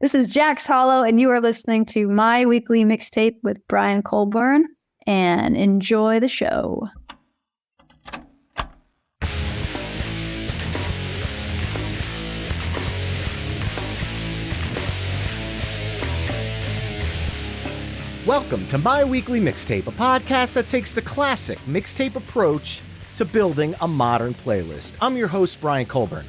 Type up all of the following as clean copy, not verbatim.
This is Jax Hollow, and you are listening to My Weekly Mixtape with Brian Colburn, and enjoy the show. Welcome to My Weekly Mixtape, a podcast that takes the classic mixtape approach to building a modern playlist. I'm your host, Brian Colburn.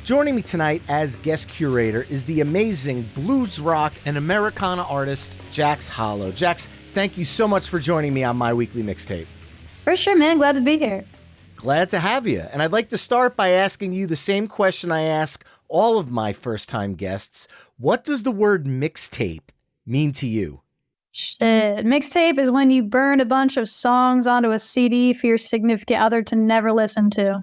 Joining me tonight as guest curator is the amazing blues rock and Americana artist, Jax Hollow. Jax, thank you so much for joining me on My Weekly Mixtape. For sure, man. Glad to be here. Glad to have you. And I'd like to start by asking you the same question I ask all of my first-time guests. What does the word mixtape mean to you? Shit. Mixtape is when you burn a bunch of songs onto a CD for your significant other to never listen to.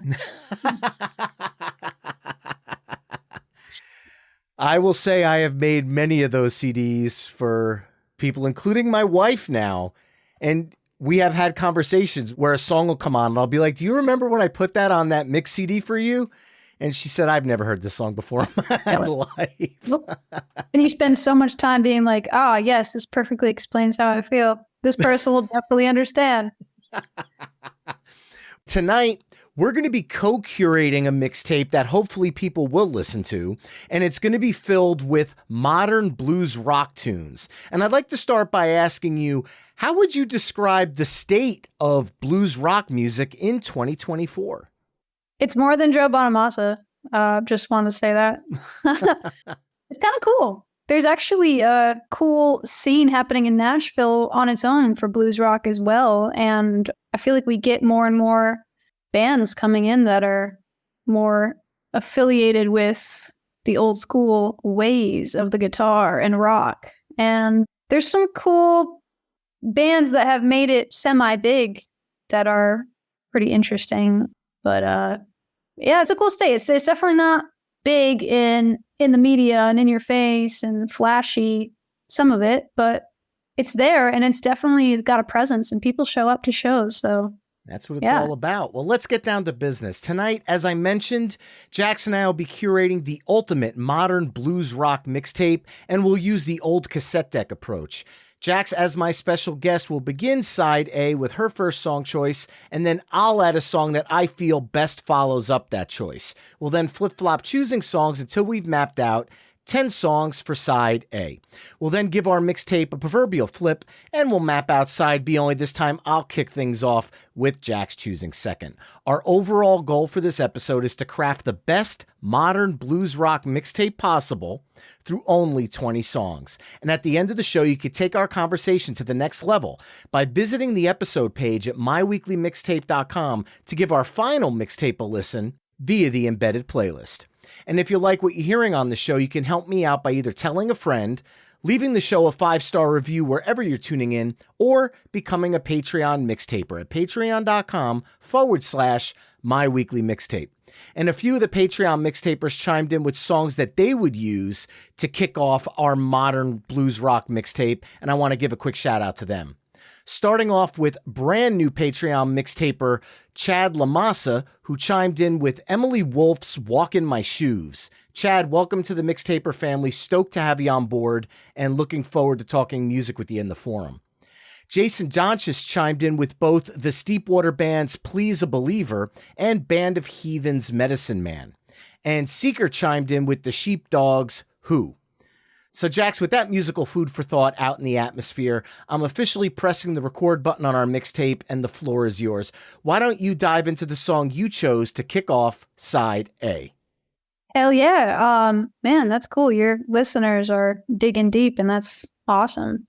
I will say I have made many of those CDs for people, including my wife now. And we have had conversations where a song will come on and I'll be like, do you remember when I put that on that mix CD for you? And she said, I've never heard this song before in my life. Nope. And you spend so much time being like, yes, this perfectly explains how I feel. This person will definitely understand. Tonight, we're going to be co-curating a mixtape that hopefully people will listen to, and it's going to be filled with modern blues rock tunes. And I'd like to start by asking you, how would you describe the state of blues rock music in 2024? It's more than Joe Bonamassa. Just want to say that. It's kind of cool. There's actually a cool scene happening in Nashville on its own for blues rock as well. And I feel like we get more and more bands coming in that are more affiliated with the old school ways of the guitar and rock. And there's some cool bands that have made it semi-big that are pretty interesting. But yeah, it's a cool state. It's definitely not big in the media and in your face and flashy, some of it, but it's there and it's definitely got a presence and people show up to shows. So that's what it's all about. Well, let's get down to business. Tonight, as I mentioned, Jax and I will be curating the ultimate modern blues rock mixtape, and we'll use the old cassette deck approach. Jax, as my special guest, will begin side A with her first song choice, and then I'll add a song that I feel best follows up that choice. We'll then flip-flop choosing songs until we've mapped out 10 songs for side A. We'll then give our mixtape a proverbial flip, and we'll map out side B, only this time I'll kick things off with Jax choosing second. Our overall goal for this episode is to craft the best modern blues rock mixtape possible through only 20 songs. And at the end of the show, you could take our conversation to the next level by visiting the episode page at myweeklymixtape.com to give our final mixtape a listen via the embedded playlist. And if you like what you're hearing on the show, you can help me out by either telling a friend, leaving the show a 5-star review wherever you're tuning in, or becoming a Patreon mixtaper at patreon.com/myweeklymixtape. And a few of the Patreon mixtapers chimed in with songs that they would use to kick off our modern blues rock mixtape, and I want to give a quick shout out to them. Starting off with brand new Patreon mixtaper Chad Lamassa, who chimed in with Emily Wolf's Walk in My Shoes. Chad, welcome to the Mixtaper family. Stoked to have you on board and looking forward to talking music with you in the forum. Jason Donchis chimed in with both the Steepwater Band's Please a Believer and Band of Heathens' Medicine Man. And Seeker chimed in with the Sheepdogs' Who. So, Jax, with that musical food for thought out in the atmosphere, I'm officially pressing the record button on our mixtape, and the floor is yours. Why don't you dive into the song you chose to kick off side A? Hell yeah. Man, that's cool. Your listeners are digging deep, and that's awesome.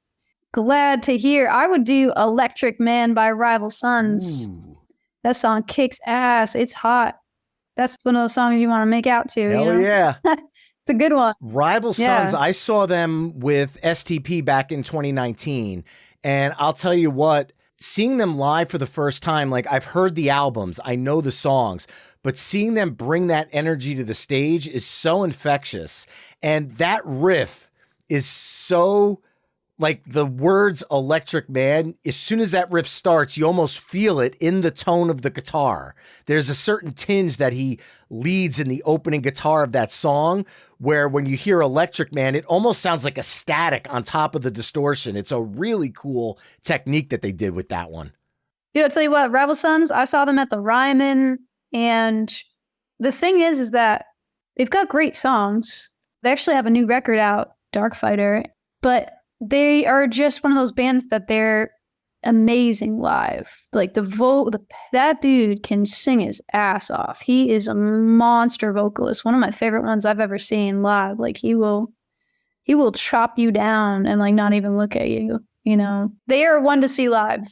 Glad to hear. I would do Electric Man by Rival Sons. Ooh. That song kicks ass. It's hot. That's one of those songs you want to make out to. Hell you know? Yeah. It's a good one. Rival Sons, I saw them with STP back in 2019. And I'll tell you what, seeing them live for the first time, like I've heard the albums, I know the songs, but seeing them bring that energy to the stage is so infectious. And that riff is so like the words Electric Man, as soon as that riff starts, you almost feel it in the tone of the guitar. There's a certain tinge that he leads in the opening guitar of that song, where when you hear Electric Man, it almost sounds like a static on top of the distortion. It's a really cool technique that they did with that one. You know, I'll tell you what, Rival Sons, I saw them at the Ryman, and the thing is that they've got great songs. They actually have a new record out, Dark Fighter, but they are just one of those bands that they're amazing live. Like that dude can sing his ass off. He is a monster vocalist. One of my favorite ones I've ever seen live. Like he will chop you down and like not even look at you. You know, they are one to see live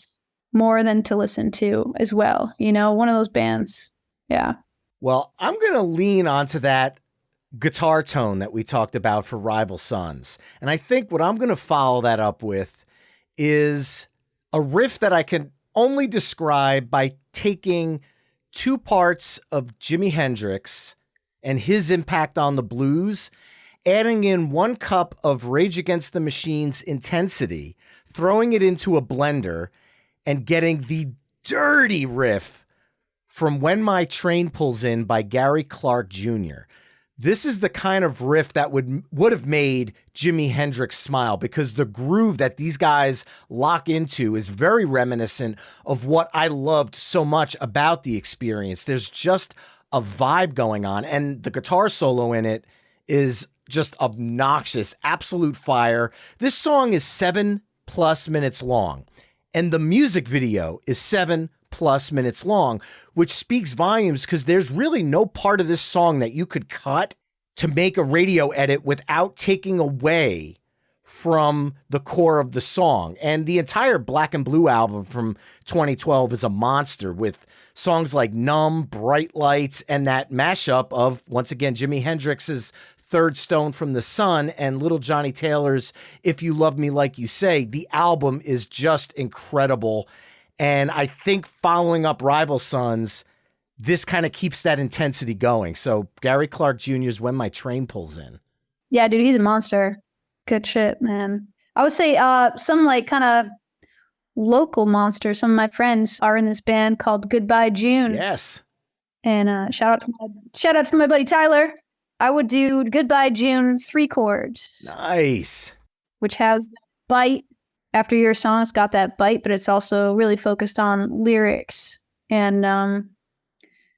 more than to listen to as well. You know, one of those bands. Yeah. Well, I'm going to lean onto that guitar tone that we talked about for Rival Sons. And I think what I'm going to follow that up with is a riff that I can only describe by taking two parts of Jimi Hendrix and his impact on the blues, adding in 1 cup of Rage Against the Machine's intensity, throwing it into a blender, and getting the dirty riff from When My Train Pulls In by Gary Clark Jr. This is the kind of riff that would have made Jimi Hendrix smile, because the groove that these guys lock into is very reminiscent of what I loved so much about the Experience. There's just a vibe going on, and the guitar solo in it is just obnoxious, absolute fire. This song is 7+ minutes long, and the music video is 7+ minutes long, which speaks volumes, because there's really no part of this song that you could cut to make a radio edit without taking away from the core of the song. And the entire Black and Blue album from 2012 is a monster, with songs like Numb, Bright Lights, and that mashup of, once again, Jimi Hendrix's Third Stone from the Sun and Little Johnny Taylor's If You Love Me Like You Say. The album is just incredible. And I think following up Rival Sons, this kind of keeps that intensity going. So Gary Clark Jr.'s When My Train Pulls In. Yeah, dude, he's a monster. Good shit, man. I would say some like kind of local monsters. Some of my friends are in this band called Goodbye June. Yes. And shout out to my buddy Tyler. I would do Goodbye June 3 chords. Nice. Which has that bite. After Your Song, it's got that bite, but it's also really focused on lyrics. And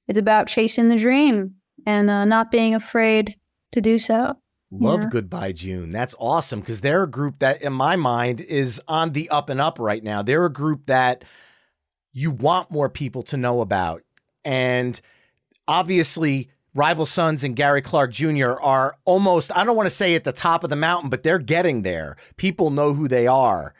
it's about chasing the dream and not being afraid to do so. Love Goodbye June. That's awesome, because they're a group that, in my mind, is on the up and up right now. They're a group that you want more people to know about. And obviously, Rival Sons and Gary Clark Jr. are almost, I don't want to say at the top of the mountain, but they're getting there. People know who they are.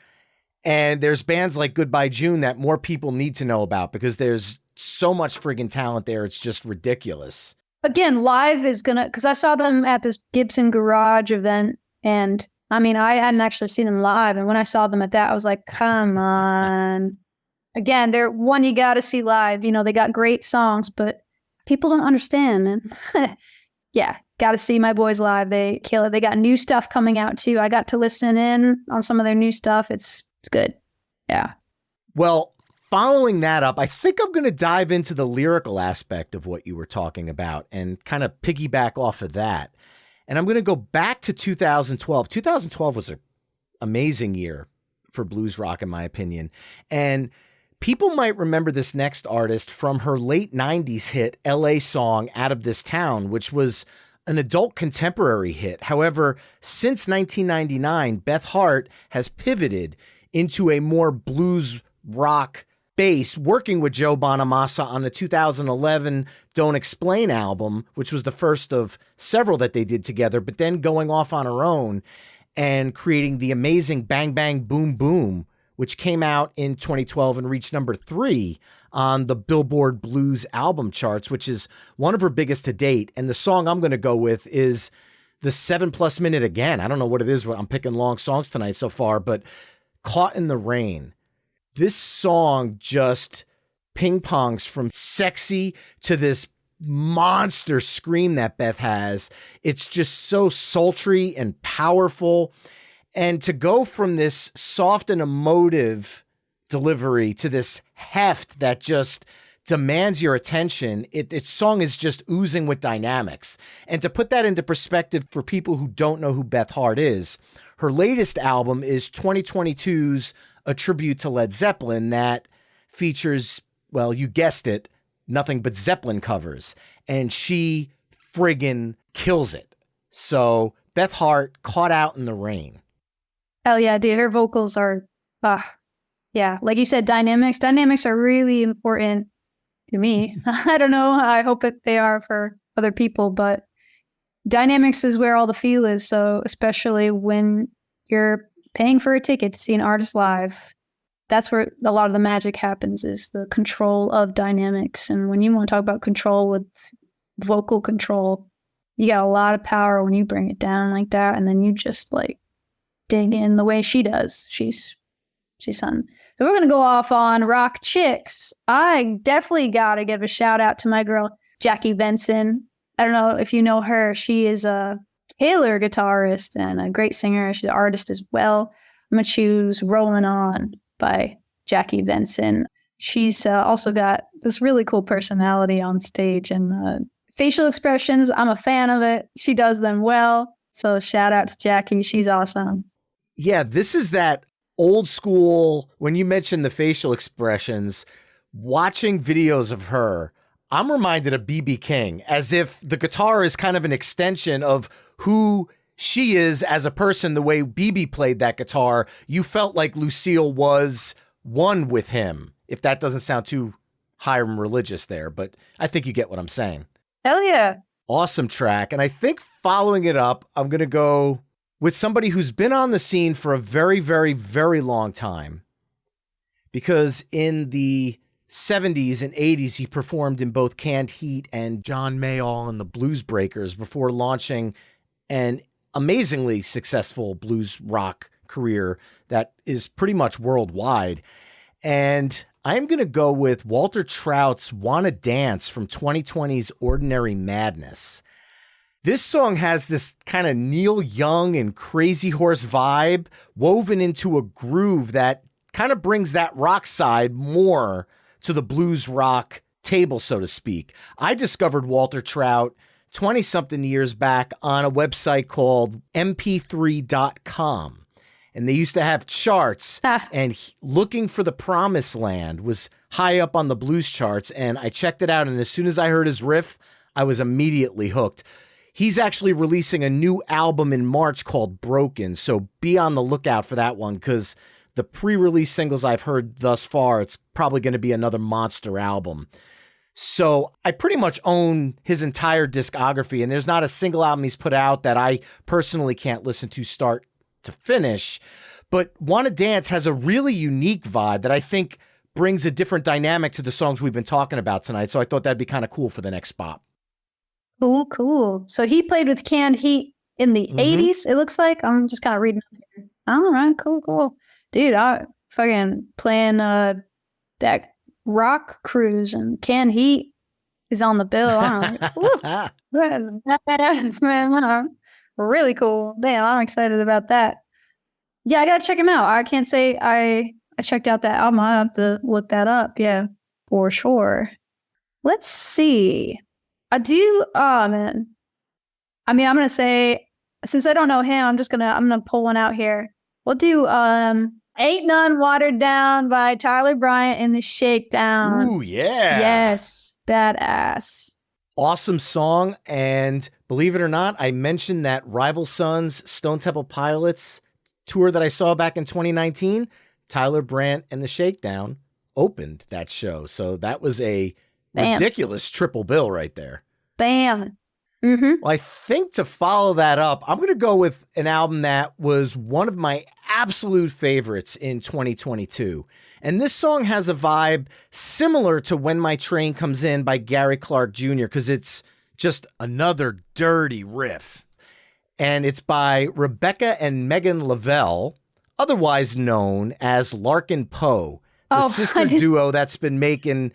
And there's bands like Goodbye June that more people need to know about, because there's so much friggin' talent there. It's just ridiculous. Again, live is gonna, because I saw them at this Gibson Garage event, and I mean, I hadn't actually seen them live, and when I saw them at that, I was like, come on. Again, they're one you gotta see live. You know, they got great songs, but people don't understand, man. Yeah, gotta see my boys live. They kill it. They got new stuff coming out too. I got to listen in on some of their new stuff. It's good. Yeah. Well, following that up, I think I'm going to dive into the lyrical aspect of what you were talking about and kind of piggyback off of that. And I'm going to go back to 2012. 2012 was an amazing year for blues rock, in my opinion. And people might remember this next artist from her late 90s hit, LA Song, Out of This Town, which was an adult contemporary hit. However, since 1999, Beth Hart has pivoted into a more blues rock base, working with Joe Bonamassa on the 2011 Don't Explain album, which was the first of several that they did together, but then going off on her own and creating the amazing Bang Bang Boom Boom, which came out in 2012 and reached number 3 on the Billboard Blues album charts, which is one of her biggest to date. And the song I'm going to go with is the 7+ minute again. I don't know what it is. I'm picking long songs tonight so far, but Caught in the Rain. This song just ping pongs from sexy to this monster scream that Beth has. It's just so sultry and powerful. And to go from this soft and emotive delivery to this heft that just demands your attention, its song is just oozing with dynamics. And to put that into perspective for people who don't know who Beth Hart is, her latest album is 2022's A Tribute to Led Zeppelin that features, well, you guessed it, nothing but Zeppelin covers. And she friggin' kills it. So Beth Hart, Caught Out in the Rain. Hell yeah, dude. Her vocals are, yeah, like you said, dynamics. Dynamics are really important to me. I don't know. I hope that they are for other people, but dynamics is where all the feel is. So especially when you're paying for a ticket to see an artist live, that's where a lot of the magic happens, is the control of dynamics. And when you want to talk about control with vocal control, you got a lot of power when you bring it down like that. And then you just like dig in the way she does. She's something. So we're going to go off on rock chicks. I definitely got to give a shout out to my girl, Jackie Benson. I don't know if you know her. She is a killer guitarist and a great singer. She's an artist as well. I'm going to choose Rolling On by Jackie Benson. She's also got this really cool personality on stage and facial expressions. I'm a fan of it. She does them well. So shout out to Jackie. She's awesome. Yeah, this is that old school, when you mentioned the facial expressions, watching videos of her, I'm reminded of B.B. King, as if the guitar is kind of an extension of who she is as a person. The way B.B. played that guitar, you felt like Lucille was one with him, if that doesn't sound too high and religious there, but I think you get what I'm saying. Hell yeah. Awesome track. And I think following it up, I'm going to go with somebody who's been on the scene for a very, very, very long time. Because in the 70s and 80s, he performed in both Canned Heat and John Mayall and the Blues Breakers before launching an amazingly successful blues rock career that is pretty much worldwide. And I'm going to go with Walter Trout's Wanna Dance from 2020's Ordinary Madness. This song has this kind of Neil Young and Crazy Horse vibe woven into a groove that kind of brings that rock side more to the blues rock table, so to speak. I discovered Walter Trout 20-something years back on a website called mp3.com. And they used to have charts, and Looking for the Promised Land was high up on the blues charts. And I checked it out. And as soon as I heard his riff, I was immediately hooked. He's actually releasing a new album in March called Broken. So be on the lookout for that one, because the pre-release singles I've heard thus far, it's probably going to be another monster album. So I pretty much own his entire discography, and there's not a single album he's put out that I personally can't listen to start to finish. But Wanna Dance has a really unique vibe that I think brings a different dynamic to the songs we've been talking about tonight. So I thought that'd be kind of cool for the next spot. Cool. So he played with Canned Heat in the 80s, it looks like. I'm just kind of reading here. All right, cool. Dude, I fucking playing that rock cruise, and Canned Heat is on the bill. I'm like, that's man. Really cool. Damn, I'm excited about that. Yeah, I gotta check him out. I can't say I checked out that album. I have to look that up. Yeah, for sure. Let's see. I do. Oh man. I mean, I'm gonna say, since I don't know him, I'm gonna pull one out here. We'll do Ain't None Watered Down by Tyler Bryant and the Shakedown. Ooh, yeah. Yes, badass. Awesome song. And believe it or not, I mentioned that Rival Sons Stone Temple Pilots tour that I saw back in 2019. Tyler Bryant and the Shakedown opened that show. So that was a ridiculous triple bill right there. Bam. Mm-hmm. Well, I think to follow that up, I'm going to go with an album that was one of my absolute favorites in 2022. And this song has a vibe similar to When My Train Comes In by Gary Clark Jr., because it's just another dirty riff. And it's by Rebecca and Megan Lavelle, otherwise known as Larkin Poe, the sister duo that's been making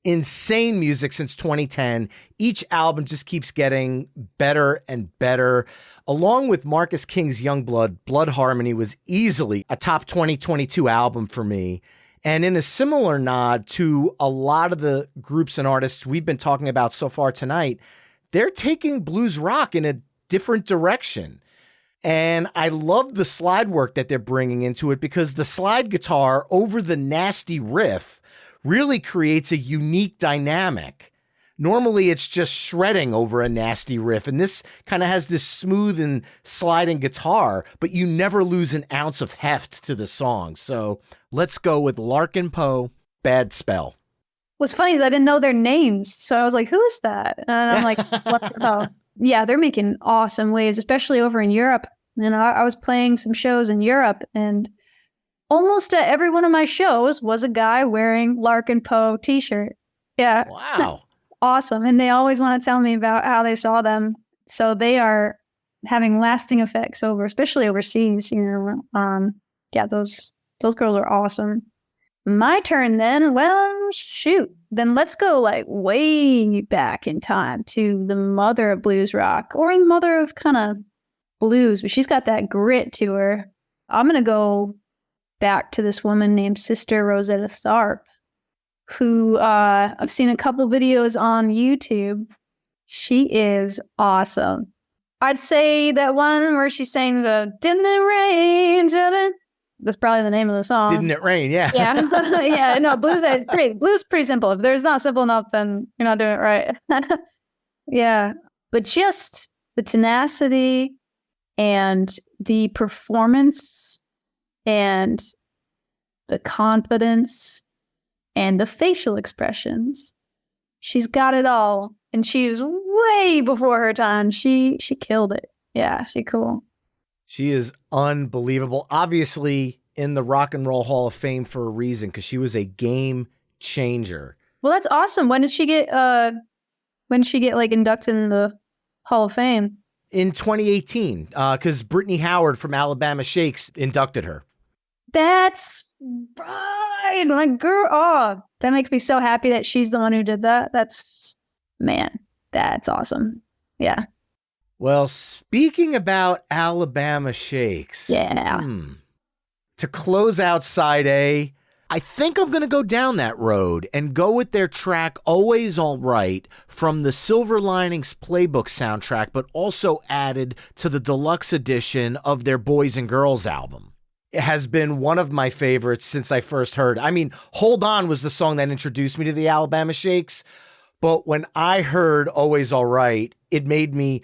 insane music since 2010. Each album just keeps getting better and better. Along with Marcus King's Youngblood, Blood Harmony was easily a top 2022 album for me. And in a similar nod to a lot of the groups and artists we've been talking about so far tonight, they're taking blues rock in a different direction. And I love the slide work that they're bringing into it, because the slide guitar over the nasty riff really creates a unique dynamic. Normally it's just shredding over a nasty riff, and this kind of has this smooth and sliding guitar, but you never lose an ounce of heft to the song. So let's go with Larkin Poe, Bad Spell. What's funny is I didn't know their names, so I was like, who is that? And I'm like, what? Oh, yeah, they're making awesome waves, especially over in Europe. And I was playing some shows in Europe, and almost at every one of my shows was a guy wearing Larkin Poe t-shirt. Yeah. Wow. Awesome. And they always want to tell me about how they saw them. So they are having lasting effects especially overseas. Yeah, those girls are awesome. My turn then. Well, shoot. Then let's go like way back in time to the mother of blues rock, or the mother of kind of blues, but she's got that grit to her. I'm going to go back to this woman named Sister Rosetta Tharpe, who I've seen a couple videos on YouTube. She is awesome. I'd say that one where she's saying the "Didn't it rain?" That's probably the name of the song. Didn't it rain? Yeah. Yeah. Yeah. No, blues is pretty simple. If there's not simple enough, then you're not doing it right. Yeah. But just the tenacity and the performance and the confidence and the facial expressions. She's got it all. And she was way before her time. She killed it. Yeah, she's cool. She is unbelievable. Obviously in the Rock and Roll Hall of Fame for a reason, because she was a game changer. Well, that's awesome. When did she get like inducted in the Hall of Fame? In 2018, because Brittany Howard from Alabama Shakes inducted her. That's right. My girl. Oh, that makes me so happy that she's the one who did that. That's awesome. Yeah. Well, speaking about Alabama Shakes. Yeah. To close out side A, I think I'm going to go down that road and go with their track Always All Right from the Silver Linings Playbook soundtrack, but also added to the deluxe edition of their Boys and Girls album. It has been one of my favorites since I first heard. I mean, Hold On was the song that introduced me to the Alabama Shakes, but when I heard Always All Right, it made me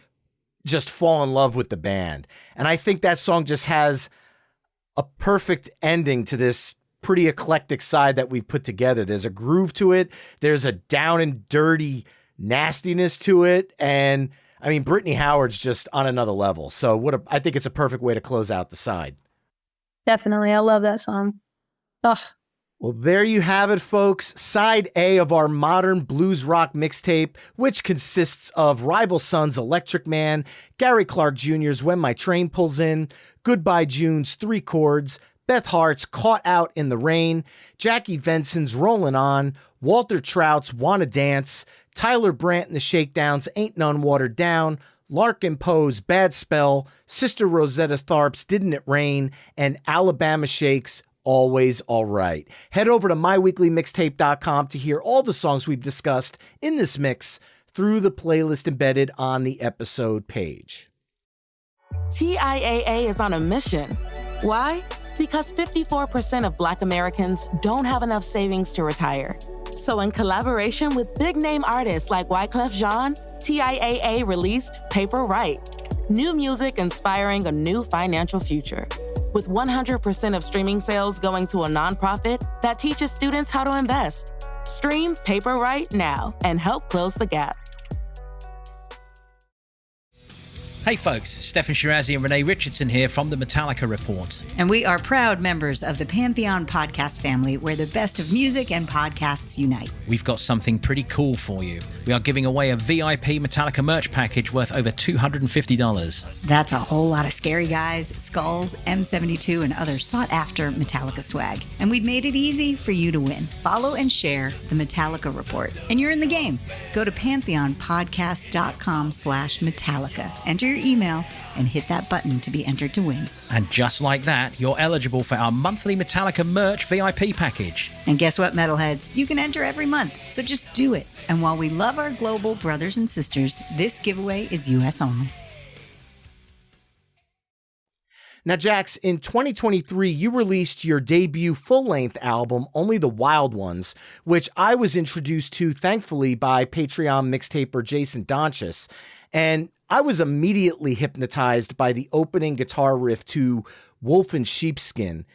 just fall in love with the band. And I think that song just has a perfect ending to this pretty eclectic side that we've put together. There's a groove to it. There's a down and dirty nastiness to it. And I mean, Brittany Howard's just on another level. So I think it's a perfect way to close out the side. Definitely. I love that song. Ugh. Well, there you have it, folks. Side A of our modern blues rock mixtape, which consists of Rival Sons' Electric Man, Gary Clark Jr.'s When My Train Pulls In, Goodbye June's Three Chords, Beth Hart's Caught Out in the Rain, Jackie Venson's Rollin' On, Walter Trout's Wanna Dance, Tyler Brandt and the Shakedowns' Ain't None Watered Down, Larkin Poe's Bad Spell, Sister Rosetta Tharpe's Didn't It Rain, and Alabama Shakes' Always All Right. Head over to myweeklymixtape.com to hear all the songs we've discussed in this mix through the playlist embedded on the episode page. TIAA is on a mission. Why? Because 54% of Black Americans don't have enough savings to retire. So in collaboration with big-name artists like Wyclef Jean, TIAA released Paper Right, new music inspiring a new financial future. With 100% of streaming sales going to a nonprofit that teaches students how to invest. Stream Paper Right now and help close the gap. Hey folks, Stefan Shirazi and Renee Richardson here from the Metallica Report. And we are proud members of the Pantheon podcast family, where the best of music and podcasts unite. We've got something pretty cool for you. We are giving away a VIP Metallica merch package worth over $250. That's a whole lot of Scary Guys, Skulls, M72, and other sought-after Metallica swag. And we've made it easy for you to win. Follow and share the Metallica Report, and you're in the game. Go to pantheonpodcast.com/Metallica. Enter your email and hit that button to be entered to win. And just like that, you're eligible for our monthly Metallica merch VIP package. And guess what, metalheads? You can enter every month, so just do it. And while we love our global brothers and sisters, this giveaway is US only. Now, Jax, in 2023, you released your debut full-length album, Only the Wild Ones, which I was introduced to, thankfully, by Patreon mixtaper Jason Donchis. And I was immediately hypnotized by the opening guitar riff to Wolf in Sheepskin.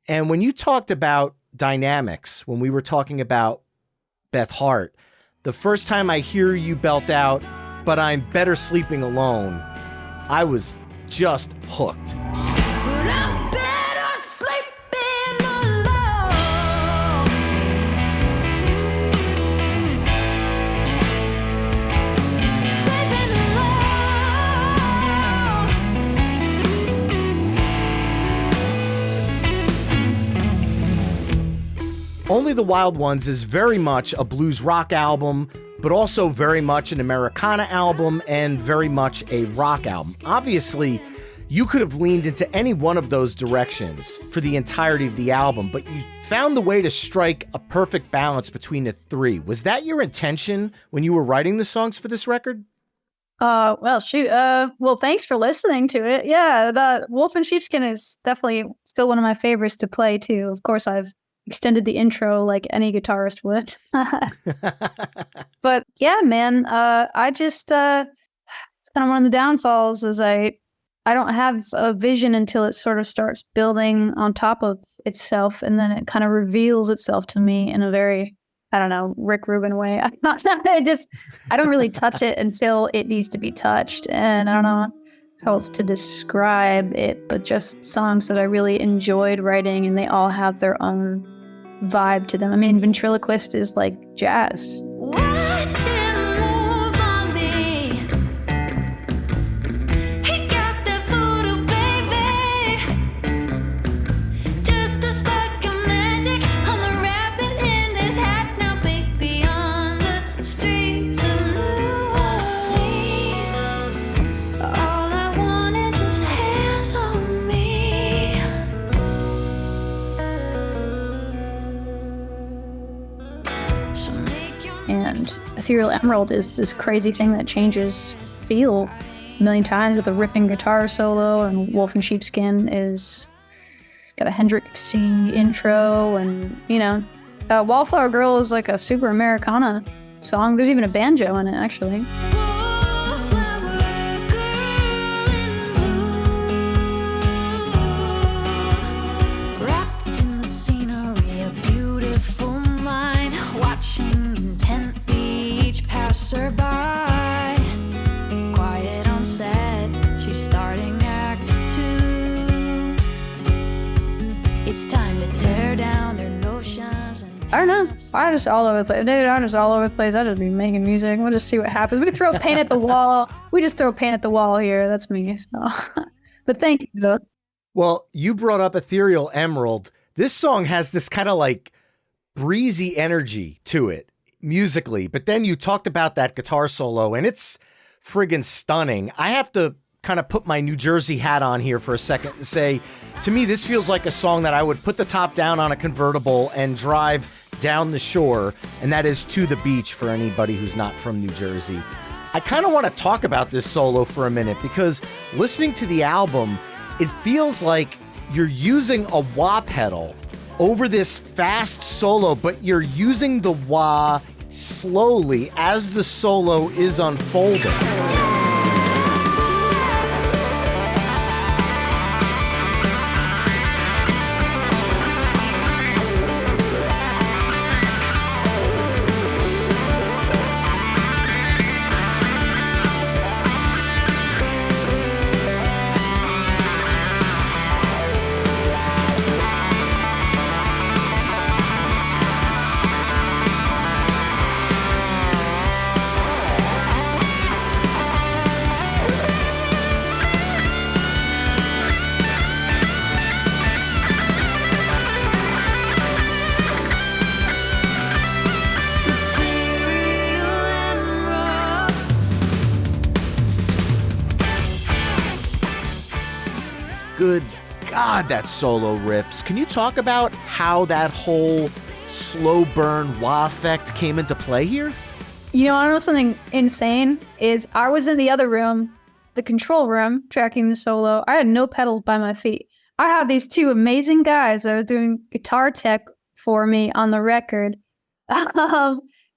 And when you talked about dynamics, when we were talking about Beth Hart, the first time I hear you belt out, "But I'm better sleeping alone," I was just hooked. But I'm better sleeping alone. Sleeping alone. Only the Wild Ones is very much a blues rock album, but also very much an Americana album and very much a rock album. Obviously, you could have leaned into any one of those directions for the entirety of the album, but you found the way to strike a perfect balance between the three. Was that your intention when you were writing the songs for this record? Well, shoot. Well, thanks for listening to it. Yeah, the Wolf in Sheepskin is definitely still one of my favorites to play too. Of course, I've extended the intro like any guitarist would. But yeah, man, I just, it's kind of one of the downfalls is I don't have a vision until it sort of starts building on top of itself, and then it kind of reveals itself to me in a very, I don't know, Rick Rubin way. I don't really touch it until it needs to be touched, and I don't know how else to describe it, but just songs that I really enjoyed writing, and they all have their own vibe to them. I mean, Ventriloquist is like jazz. Watch him move on me. He got that voodoo, baby. Just a spark of magic on the rabbit in his hat. Now, baby, on the streets of New Orleans, all I want is his hands on me. So make your And Ethereal Emerald is this crazy thing that changes feel a million times with a ripping guitar solo, and Wolf in Sheepskin is got a Hendrixy intro, and Wallflower Girl is like a super Americana song. There's even a banjo in it, actually. wallflower girl in blue, wrapped in the scenery, a beautiful mind, watching intently each passerby. Quiet on set, she's starting act 2. It's time to tear down their notions and I don't know. I just all over the place. Dude, I'm just all over the place. I just be making music. We'll just see what happens. We throw paint at the wall. We just throw paint at the wall here. That's me. So, but thank you, though. Well, you brought up Ethereal Emerald. This song has this kind of like breezy energy to it musically, but then you talked about that guitar solo and it's friggin' stunning. I have to kind of put my New Jersey hat on here for a second and say, to me, this feels like a song that I would put the top down on a convertible and drive down the shore, and that is To the Beach for anybody who's not from New Jersey. I kind of want to talk about this solo for a minute because listening to the album, it feels like you're using a wah pedal over this fast solo, but you're using the wah slowly as the solo is unfolding. God, that solo rips. Can you talk about how that whole slow burn wah effect came into play here? You know, I know something insane is I was in the other room, the control room, tracking the solo. I had no pedals by my feet. I had these two amazing guys that were doing guitar tech for me on the record.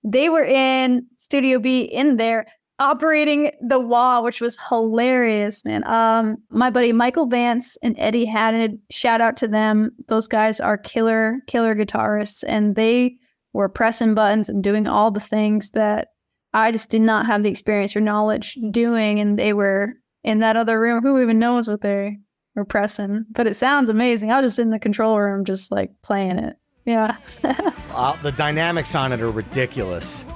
They were in Studio B in there operating the wah, which was hilarious, man. My buddy Michael Vance and Eddie Haddad, shout out to them. Those guys are killer guitarists, and they were pressing buttons and doing all the things that I just did not have the experience or knowledge doing, and they were in that other room. Who even knows what they were pressing? But it sounds amazing. I was just in the control room just like playing it. Yeah. The dynamics on it are ridiculous.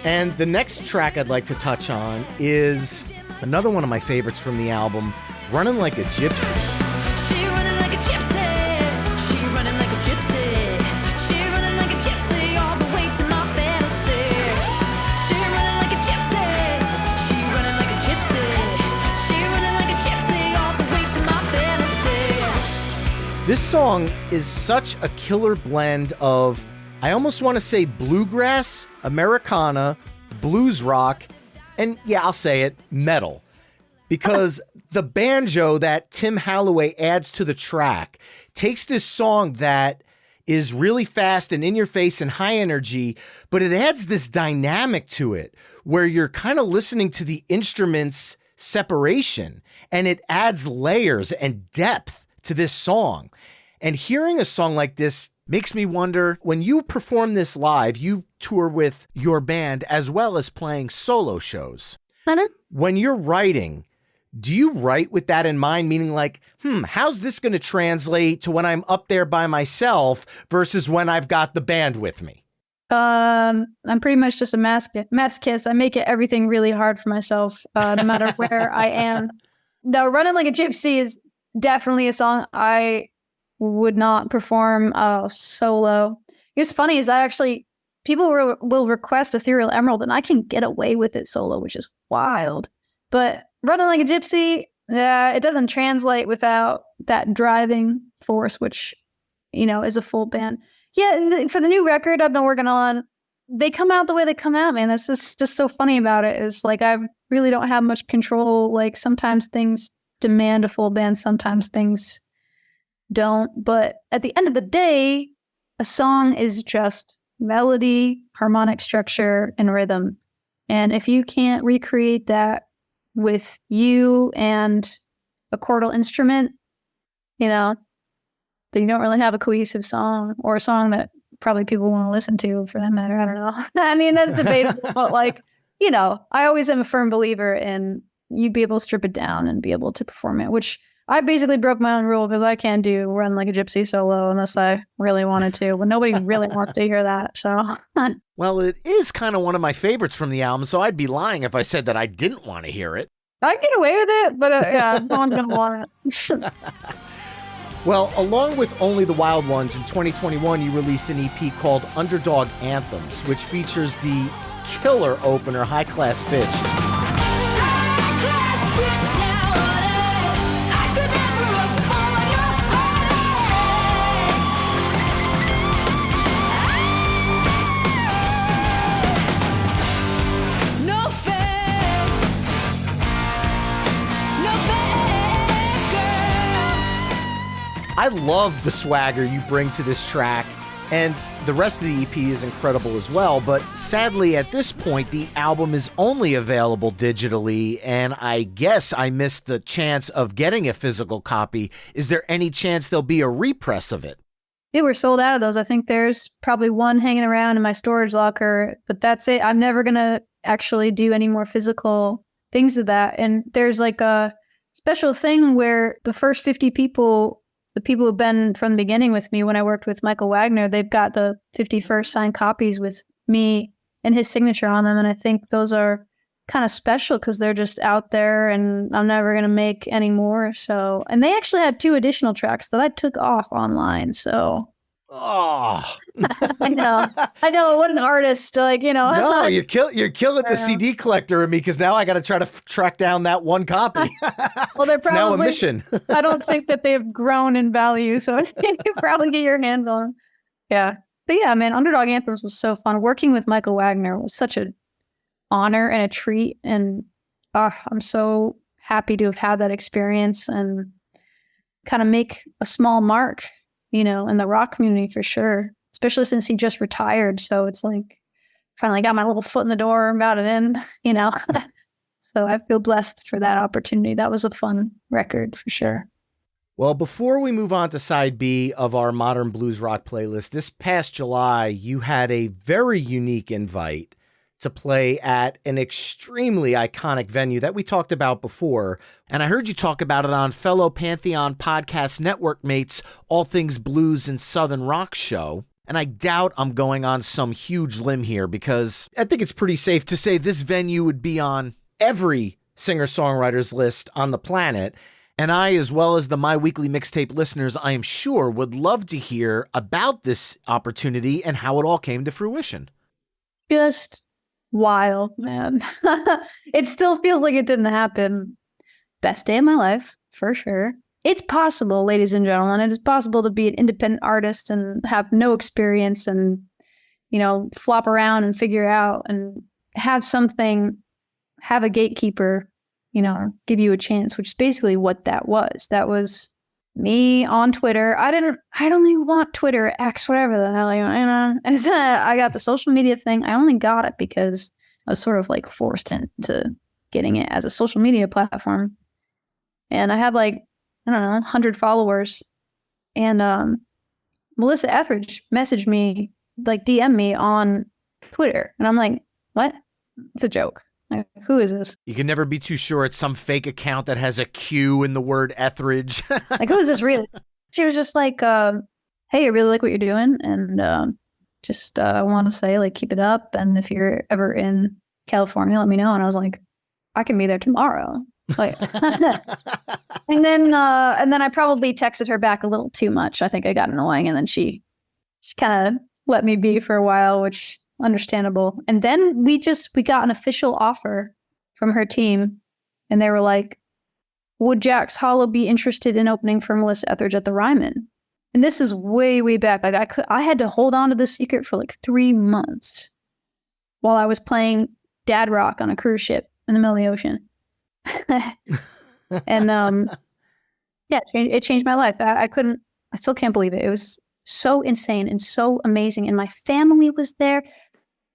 And the next track I'd like to touch on is another one of my favorites from the album, Running Like a Gypsy. She running like a gypsy. She running like a gypsy. She running like a gypsy all the way to my fantasy. She running like a gypsy. She running like a gypsy. She running like a gypsy all the way to my fantasy. This song is such a killer blend of, I almost want to say bluegrass, Americana, blues rock, and yeah, I'll say it, metal. Because the banjo that Tim Halloway adds to the track takes this song that is really fast and in your face and high energy, but it adds this dynamic to it where you're kind of listening to the instruments' separation, and it adds layers and depth to this song. And hearing a song like this makes me wonder, when you perform this live, you tour with your band as well as playing solo shows. When you're writing, do you write with that in mind? Meaning like, how's this going to translate to when I'm up there by myself versus when I've got the band with me? I'm pretty much just a masochist. I make it everything really hard for myself, no matter where I am. Now, Running Like a Gypsy is definitely a song I would not perform solo. It's funny is people will request Ethereal Emerald and I can get away with it solo, which is wild. But Running Like a Gypsy, it doesn't translate without that driving force, which, you know, is a full band. Yeah, for the new record I've been working on, they come out the way they come out, man. That's just so funny about it is like I really don't have much control. Like sometimes things demand a full band, sometimes things don't. But at the end of the day, a song is just melody, harmonic structure, and rhythm. And if you can't recreate that with you and a chordal instrument, you know, then you don't really have a cohesive song, or a song that probably people want to listen to for that matter. I don't know. I mean, that's debatable, but like, you know, I always am a firm believer in you be able to strip it down and be able to perform it, which I basically broke my own rule because I can't do Run Like a Gypsy solo unless I really wanted to, but nobody really wants to hear that. So, well, it is kind of one of my favorites from the album, so I'd be lying if I said that I didn't want to hear it. I get away with it, but yeah, no one's going to want it. Well, along with Only the Wild Ones, in 2021, you released an EP called Underdog Anthems, which features the killer opener, High Class Bitch. I love the swagger you bring to this track, and the rest of the EP is incredible as well, but sadly at this point the album is only available digitally, and I guess I missed the chance of getting a physical copy. Is there any chance there'll be a repress of it? Yeah, we're sold out of those. I think there's probably one hanging around in my storage locker, but that's it. I'm never going to actually do any more physical things of that. And there's like a special thing where the first 50 people, the people who've been from the beginning with me when I worked with Michael Wagner, they've got the 51st signed copies with me and his signature on them. And I think those are kind of special because they're just out there and I'm never going to make any more. So, and they actually had 2 additional tracks that I took off online. So Oh. I know. What an artist. Like, No, you're killing the CD collector in me because now I got to try to track down that one copy. Well, they're It's now a probably, mission. I don't think that they've grown in value, so you can probably get your hands on them. Yeah. But yeah, man, Underdog Anthems was so fun. Working with Michael Wagner was such an honor and a treat. And I'm so happy to have had that experience and kind of make a small mark, in the rock community for sure, especially since he just retired. So it's like, finally got my little foot in the door and got it in, So I feel blessed for that opportunity. That was a fun record for sure. Well, before we move on to side B of our modern blues rock playlist, this past July, you had a very unique invite to play at an extremely iconic venue that we talked about before. And I heard you talk about it on fellow Pantheon Podcast Network mates, All Things Blues and Southern Rock show. And I doubt I'm going on some huge limb here because I think it's pretty safe to say this venue would be on every singer-songwriter's list on the planet. And I, as well as the My Weekly Mixtape listeners, I am sure would love to hear about this opportunity and how it all came to fruition. Just wild, man. It still feels like it didn't happen. Best day of my life, for sure. It's possible, ladies and gentlemen. It is possible to be an independent artist and have no experience and, flop around and figure out and have a gatekeeper, give you a chance, which is basically what that was. That was me on Twitter. I don't even want Twitter, X, whatever the hell, And I got the social media thing. I only got it because I was sort of like forced into getting it as a social media platform. And I had 100 followers. And Melissa Etheridge messaged me, DM me on Twitter. And I'm like, what? It's a joke. Like, who is this? You can never be too sure it's some fake account that has a Q in the word Etheridge. Like, who is this really? She was just like, hey, I really like what you're doing. And I want to say, keep it up. And if you're ever in California, let me know. And I was like, I can be there tomorrow. And then I probably texted her back a little too much. I think I got annoying. And then she kind of let me be for a while, which understandable. And then we got an official offer from her team, and they were like, would Jax Hollow be interested in opening for Melissa Etheridge at the Ryman? And this is way, way back. I had to hold on to this secret for 3 months while I was playing dad rock on a cruise ship in the middle of the ocean. And it changed my life. I still can't believe it. It was so insane and so amazing. And my family was there.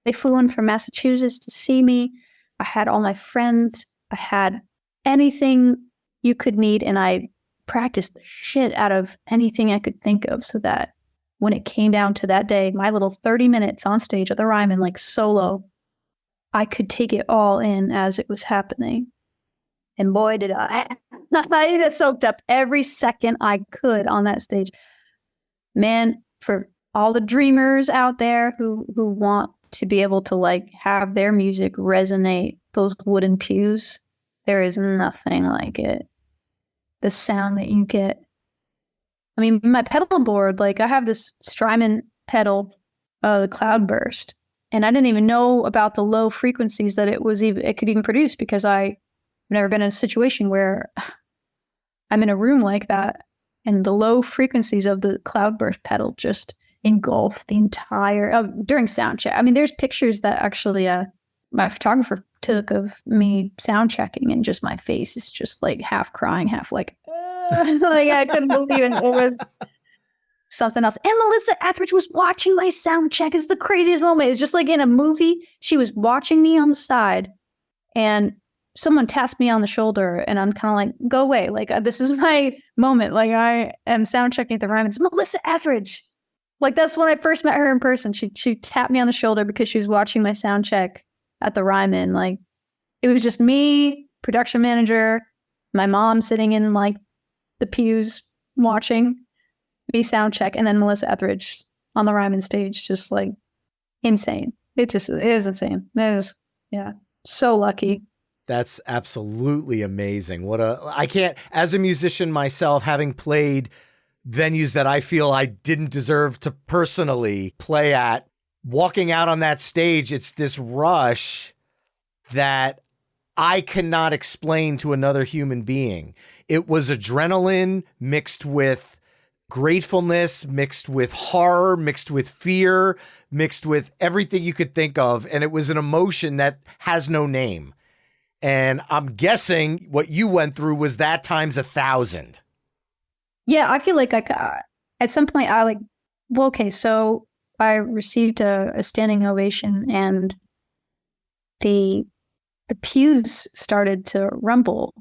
They flew in from Massachusetts to see me. I had all my friends. I had anything you could need. And I practiced the shit out of anything I could think of so that when it came down to that day, my little 30 minutes on stage at the Ryman, solo, I could take it all in as it was happening. And boy, did I. I just soaked up every second I could on that stage. Man, for all the dreamers out there who want to be able to have their music resonate those wooden pews, there is nothing like it. The sound that you get. I mean, my pedal board, I have this Strymon pedal, the Cloudburst, and I didn't even know about the low frequencies that it could even produce because I've never been in a situation where I'm in a room like that and the low frequencies of the Cloudburst pedal just engulf the entire during sound check. I mean, there's pictures that actually my photographer took of me sound checking, and just my face is just half crying, half I couldn't believe it. It was something else. And Melissa Etheridge was watching my sound check. It's the craziest moment. It's just like in a movie. She was watching me on the side, and someone tapped me on the shoulder, and I'm kind of go away. This is my moment. I am sound checking at the Ryman. It's Melissa Etheridge. That's when I first met her in person. She tapped me on the shoulder because she was watching my sound check at the Ryman. It was just me, production manager, my mom sitting in the pews watching me sound check, and then Melissa Etheridge on the Ryman stage, just insane. It is insane. It is, yeah, so lucky. That's absolutely amazing. I can't, as a musician myself, having played venues that I feel I didn't deserve to personally play at. Walking out on that stage, it's this rush that I cannot explain to another human being. It was adrenaline mixed with gratefulness, mixed with horror, mixed with fear, mixed with everything you could think of. And it was an emotion that has no name. And I'm guessing what you went through was that times 1,000. Yeah, I feel like at some point okay, so I received a standing ovation and the pews started to rumble.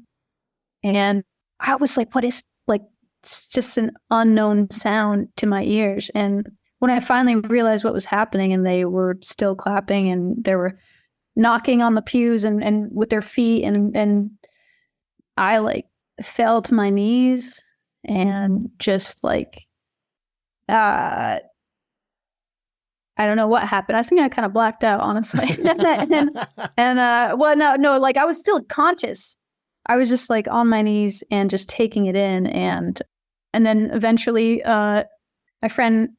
And I was like, what is, like, it's just an unknown sound to my ears. And when I finally realized what was happening and they were still clapping and they were knocking on the pews and with their feet and I like fell to my knees and just like, I don't know what happened. I think I kind of blacked out, honestly. Well, no, like I was still conscious. I was just like on my knees and just taking it in. And then eventually, my friend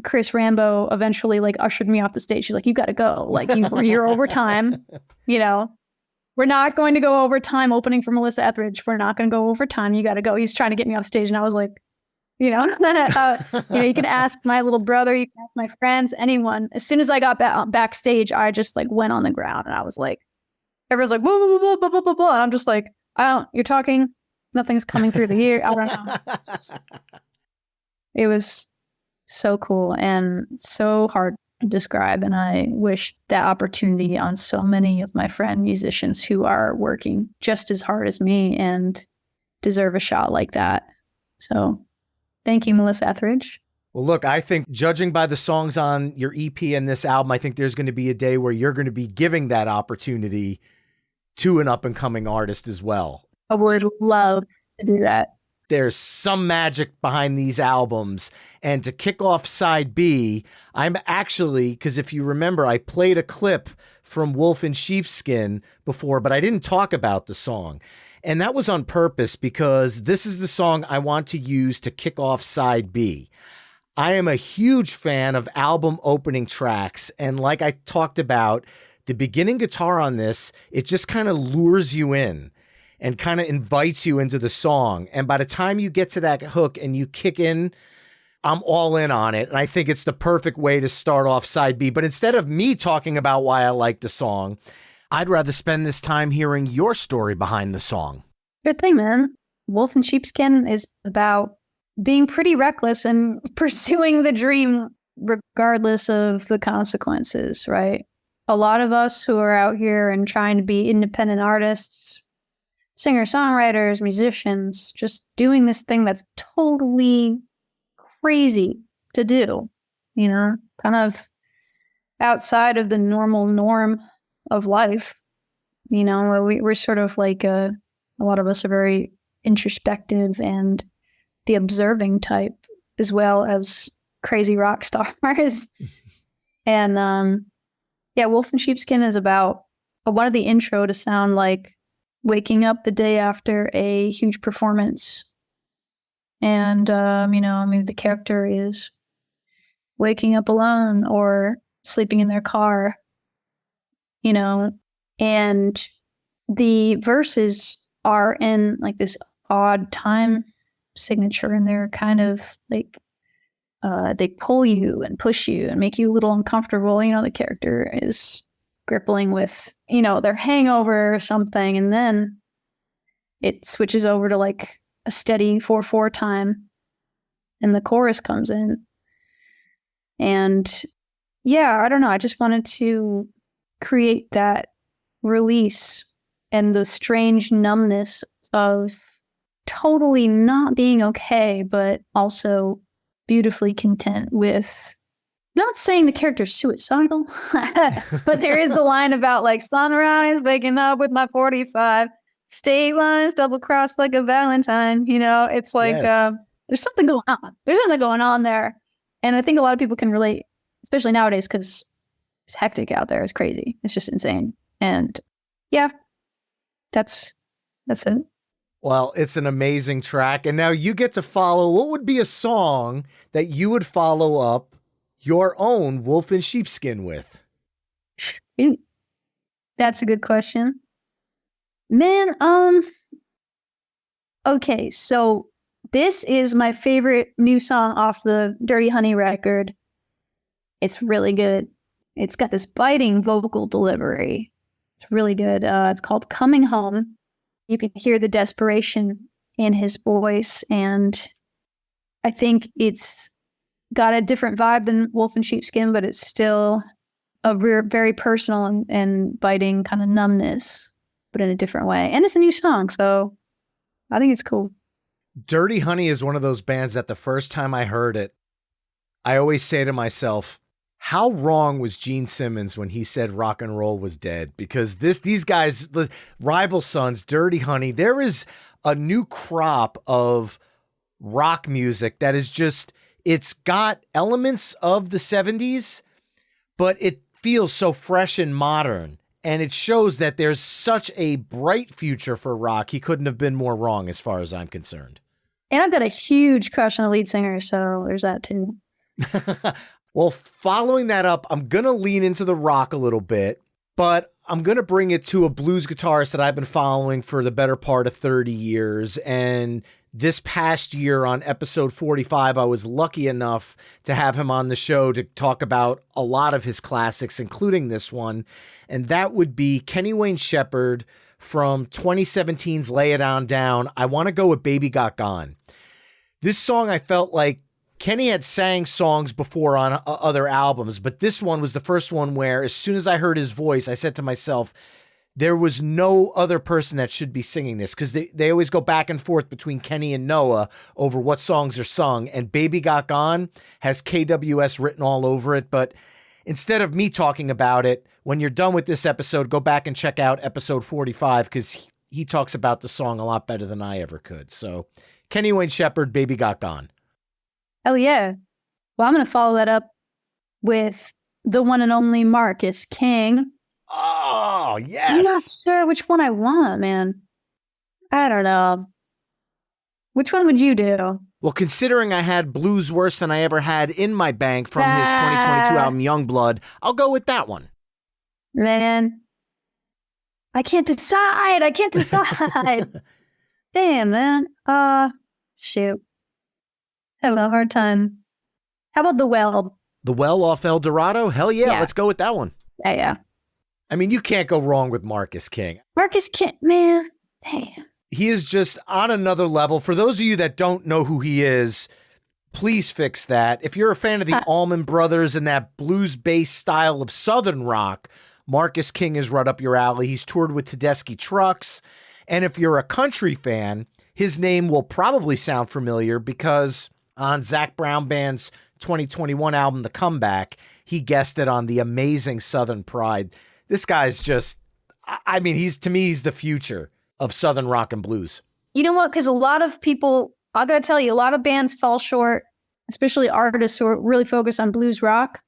Chris Rambo eventually like ushered me off the stage. She's like, you got to go. Like you're over time, you know, we're not going to go over time opening for Melissa Etheridge. We're not going to go over time. You got to go. He's trying to get me off stage. And I was like, you know, you can ask my little brother, you can ask my friends, anyone. As soon as I got backstage, I just like went on the ground and I was like, everyone's like, blah, blah, blah, blah, blah, blah, blah. And I'm just like, you're talking, nothing's coming through the ear. I don't know. It was so cool and so hard to describe. And I wish that opportunity on so many of my friend musicians who are working just as hard as me and deserve a shot like that. So thank you, Melissa Etheridge. Well, look, I think judging by the songs on your EP and this album, I think there's going to be a day where you're going to be giving that opportunity to an up-and-coming artist as well. I would love to do that. There's some magic behind these albums. And to kick off side B, I'm actually, because if you remember, I played a clip from Wolf in Sheepskin before, but I didn't talk about the song. And that was on purpose because this is the song I want to use to kick off side B. I am a huge fan of album opening tracks. And like I talked about, the beginning guitar on this, it just kind of lures you in and kind of invites you into the song. And by the time you get to that hook and you kick in, I'm all in on it. And I think it's the perfect way to start off side B. But instead of me talking about why I like the song, I'd rather spend this time hearing your story behind the song. Good thing, man. Wolf in Sheepskin is about being pretty reckless and pursuing the dream regardless of the consequences, right? A lot of us who are out here and trying to be independent artists, singer-songwriters, musicians, just doing this thing that's totally crazy to do, you know, kind of outside of the normal norm of life, you know, where we're sort of like a lot of us are very introspective and the observing type as well as crazy rock stars. And yeah, Wolf in Sheepskin is about I wanted the intro to sound like waking up the day after a huge performance. And, you know, I mean, the character is waking up alone or sleeping in their car, you know, and the verses are in like this odd time signature and they're kind of like, they pull you and push you and make you a little uncomfortable. You know, the character is grappling with, you know, their hangover or something. And then it switches over to like a steady 4/4 time and the chorus comes in. And yeah, I don't know. I just wanted to create that release and the strange numbness of totally not being okay, but also beautifully content with not saying the character's suicidal, but there is the line about like sun around is waking up with my 45, state lines double crossed like a Valentine. You know, it's like Yes. there's something going on. There's something going on there, and I think a lot of people can relate, especially nowadays because it's hectic out there. It's crazy. It's just insane. And yeah, that's it. Well, it's an amazing track. And now you get to follow. What would be a song that you would follow up your own Wolf in Sheepskin with? That's a good question. Man, okay, so this is my favorite new song off the Dirty Honey record. It's really good. It's got this biting vocal delivery. It's really good. It's called Coming Home. You can hear the desperation in his voice, and I think it's got a different vibe than Wolf in Sheepskin, but it's still a very personal and biting kind of numbness, but in a different way. And it's a new song, so I think it's cool. Dirty Honey is one of those bands that the first time I heard it, I always say to myself, how wrong was Gene Simmons when he said rock and roll was dead? Because these guys, the Rival Sons, Dirty Honey, there is a new crop of rock music that is just, it's got elements of the 70s, but it feels so fresh and modern. And it shows that there's such a bright future for rock. He couldn't have been more wrong as far as I'm concerned. And I've got a huge crush on the lead singer, so there's that too. Well, following that up, I'm going to lean into the rock a little bit, but I'm going to bring it to a blues guitarist that I've been following for the better part of 30 years. And this past year on episode 45, I was lucky enough to have him on the show to talk about a lot of his classics, including this one. And that would be Kenny Wayne Shepherd from 2017's Lay It On Down. I want to go with Baby Got Gone. This song, I felt like Kenny had sang songs before on other albums, but this one was the first one where as soon as I heard his voice, I said to myself, there was no other person that should be singing this, because they always go back and forth between Kenny and Noah over what songs are sung, and Baby Got Gone has KWS written all over it. But instead of me talking about it, when you're done with this episode, go back and check out episode 45, because he talks about the song a lot better than I ever could. So Kenny Wayne Shepherd, Baby Got Gone. Hell yeah. Well, I'm going to follow that up with the one and only Marcus King. Oh, yes. I'm not sure which one I want, man. I don't know. Which one would you do? Well, considering I had Blues Worse Than I Ever Had in my bank from his 2022 album Youngblood, I'll go with that one. Man. I can't decide. Damn, man. Shoot. Having a hard time. How about The Well? The Well off El Dorado? Hell yeah, Yeah. let's go with that one. Yeah. I mean, you can't go wrong with Marcus King. Marcus King, man. Damn. He is just on another level. For those of you that don't know who he is, please fix that. If you're a fan of the Allman Brothers and that blues-based style of Southern rock, Marcus King is right up your alley. He's toured with Tedeschi Trucks. And if you're a country fan, his name will probably sound familiar because on Zac Brown Band's 2021 album, The Comeback, he guested on the amazing Southern Pride. This guy's just, I mean, he's the future of Southern rock and blues. You know what? Because a lot of people, I gotta tell you, a lot of bands fall short, especially artists who are really focused on blues rock.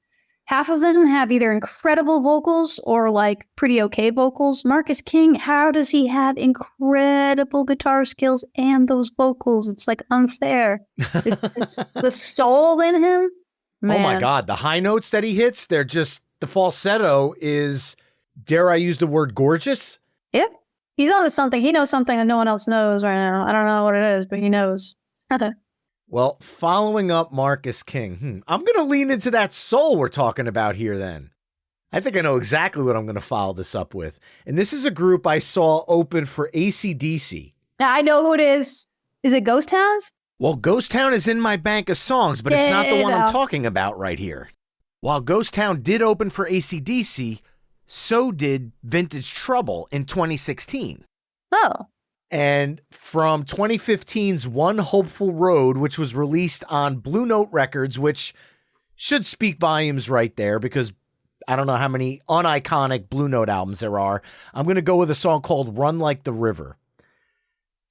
Half of them have either incredible vocals or like pretty okay vocals. Marcus King, how does he have incredible guitar skills and those vocals? It's like unfair. It's the soul in him. Man. Oh my God. The high notes that he hits, they're just, the falsetto is, dare I use the word gorgeous? Yep. He's onto something. He knows something that no one else knows right now. I don't know what it is, but he knows. Well, following up Marcus King, I'm going to lean into that soul we're talking about here then. I think I know exactly what I'm going to follow this up with. And this is a group I saw open for AC/DC. I know who it is. Is it Ghost Towns? Well, Ghost Town is in my bank of songs, but it's not the one I'm talking about right here. While Ghost Town did open for AC/DC, so did Vintage Trouble in 2016. Oh. And from 2015's One Hopeful Road, which was released on Blue Note Records, which should speak volumes right there because I don't know how many uniconic Blue Note albums there are. I'm going to go with a song called Run Like the River.